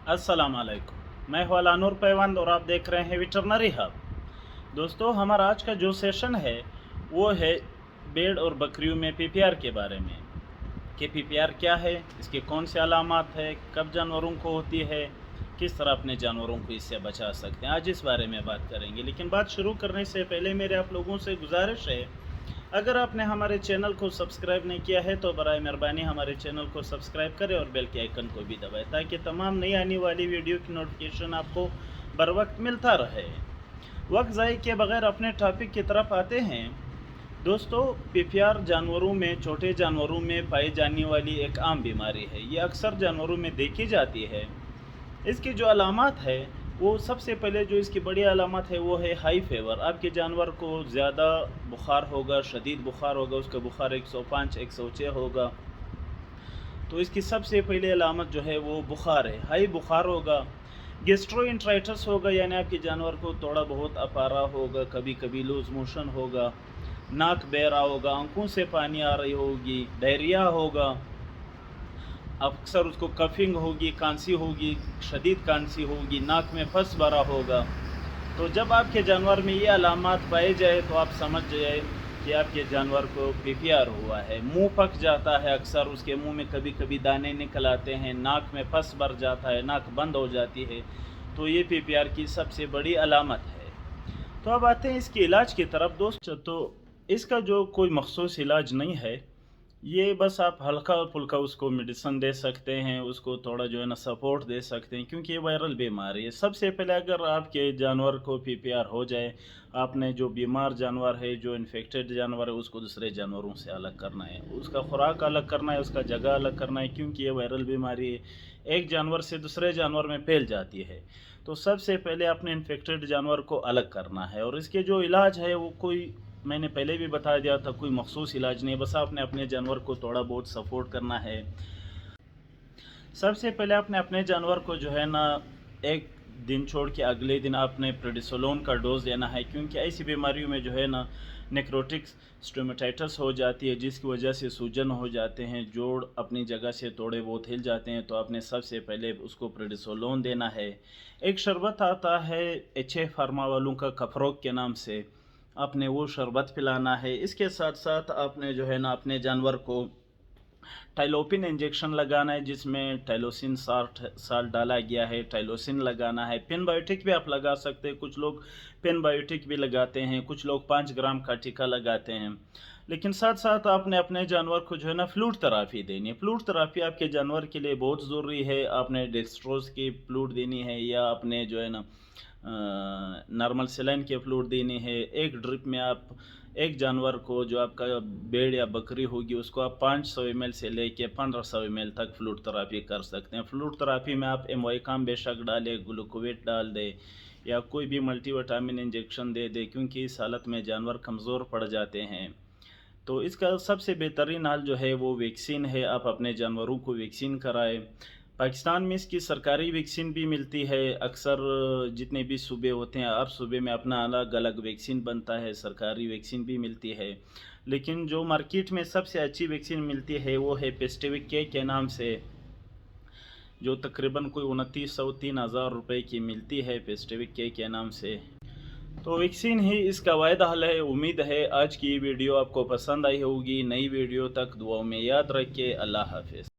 अस्सलाम वालेकुम। मैं हूं अलानूर पैवंद और आप देख रहे हैं वेटरनरी हब। दोस्तों, हमारा आज का जो सेशन है वो है भेड़ और बकरियों में पीपीआर के बारे में कि पीपीआर क्या है, इसके कौन से अलामात है, कब जानवरों को होती है, किस तरह अपने जानवरों को इससे बचा सकते हैं। आज इस बारे में बात करेंगे, लेकिन बात शुरू करने से पहले मेरे आप लोगों से गुजारिश है, अगर आपने हमारे चैनल को सब्सक्राइब नहीं किया है तो बराए मेहरबानी हमारे चैनल को सब्सक्राइब करें और बेल के आइकन को भी दबाएं ताकि तमाम नई आने वाली वीडियो की नोटिफिकेशन आपको बर वक्त मिलता रहे। वक्त ज़ाय के बगैर अपने टॉपिक की तरफ आते हैं। दोस्तों, पीपीआर जानवरों में, छोटे जानवरों में पाई जाने वाली एक आम बीमारी है। ये अक्सर जानवरों में देखी जाती है। इसकी जो अलामत है वो सबसे पहले जो इसकी बड़ी अलामत है वो है हाई फीवर। आपके जानवर को ज़्यादा बुखार होगा, शदीद बुखार होगा, उसका बुखार 105 106 होगा। तो इसकी सबसे पहले अलामत जो है वो बुखार है, हाई बुखार होगा। गैस्ट्रोएंटेराइटिस होगा, यानी आपके जानवर को थोड़ा बहुत अपारा होगा, कभी कभी लूज मोशन होगा, नाक बहरा होगा, आंखों से पानी आ रही होगी, डायरिया होगा, अक्सर उसको कफिंग होगी, खांसी होगी, शदीद खांसी होगी, नाक में फंस भरा होगा। तो जब आपके जानवर में ये अलामत पाए जाए तो आप समझ जाए कि आपके जानवर को पीपीआर हुआ है। मुंह पक जाता है, अक्सर उसके मुंह में कभी कभी दाने निकल आते हैं, नाक में फंस भर जाता है, नाक बंद हो जाती है। तो ये पीपीआर की सबसे बड़ी अलामत है। तो अब आते हैं इसके इलाज की तरफ। दोस्तों, तो इसका जो कोई मखसूस इलाज नहीं है, ये बस आप हल्का फुल्का उसको मेडिसिन दे सकते हैं, उसको थोड़ा जो है ना सपोर्ट दे सकते हैं, क्योंकि ये वायरल बीमारी है। सबसे पहले अगर आपके जानवर को पीपीआर हो जाए, आपने जो बीमार जानवर है, जो इन्फेक्टेड जानवर है, उसको दूसरे जानवरों से अलग करना है, उसका खुराक अलग करना है, उसका जगह अलग करना है, क्योंकि ये वायरल बीमारी है, एक जानवर से दूसरे जानवर में फैल जाती है। तो सबसे पहले अपने इन्फेक्टेड जानवर को अलग करना है। और इसके जो इलाज है वो कोई, मैंने पहले भी बता दिया था, कोई मखसूस इलाज नहीं है, बस आपने अपने जानवर को थोड़ा बहुत सपोर्ट करना है। सबसे पहले आपने अपने जानवर को जो है ना एक दिन छोड़ के अगले दिन आपने प्रेडिसोलोन का डोज लेना है, क्योंकि ऐसी बीमारियों में जो है ना नेक्रोटिक स्टोमेटाइटिस हो जाती है, जिसकी वजह से सूजन हो जाते हैं, जोड़ अपनी जगह से थोड़े बहुत हिल जाते हैं। तो आपने सबसे पहले उसको प्रेडिसोलोन देना है। एक शरबत आता है HA फार्मा वालों का, कफरोक के नाम से, आपने वो शरबत पिलाना है। इसके साथ साथ आपने जो है ना अपने जानवर को टाइलोपिन इंजेक्शन लगाना है, जिसमें टाइलोसिन साल्ट डाला गया है, टाइलोसिन लगाना है। पेनबायोटिक भी आप लगा सकते हैं, कुछ लोग पेनबायोटिक भी लगाते हैं, कुछ लोग 5 ग्राम का टीका लगाते हैं। लेकिन साथ साथ आपने अपने जानवर को जो है ना फ्लूड थेरापी देनी है। फ्लूड थेरापी आपके जानवर के लिए बहुत ज़रूरी है। आपने डेक्सट्रोज की फ्लूड देनी है, या आपने जो है ना नॉर्मल सेलाइन के फ्लूड देनी है। एक ड्रिप में आप एक जानवर को, जो आपका भेड़ या बकरी होगी, उसको आप 500 ml से लेके 1500 ml तक फ्लूड थेरापी कर सकते हैं। फ्लूड थेरापी में आप एमोइकाम बेशक डालें, ग्लूकोवेट डाल दें, या कोई भी मल्टीविटामिन इंजेक्शन दे दे, क्योंकि इस हालत में जानवर कमज़ोर पड़ जाते हैं। तो इसका सबसे बेहतरीन हल जो है वो वैक्सीन है। आप अपने जानवरों को वैक्सीन कराएं। पाकिस्तान में इसकी सरकारी वैक्सीन भी मिलती है। अक्सर जितने भी सूबे होते हैं, हर सूबे में अपना अलग अलग वैक्सीन बनता है, सरकारी वैक्सीन भी मिलती है। लेकिन जो मार्केट में सबसे अच्छी वैक्सीन मिलती है वो है पेस्टेविक के नाम से, जो तकरीबन कोई 2900-3000 रुपये की मिलती है, पेस्टेविक के नाम से। तो वैक्सीन ही इसका वायदा हल है। उम्मीद है आज की वीडियो आपको पसंद आई होगी। नई वीडियो तक दुआओं में याद रखिए। अल्लाह हाफिज़।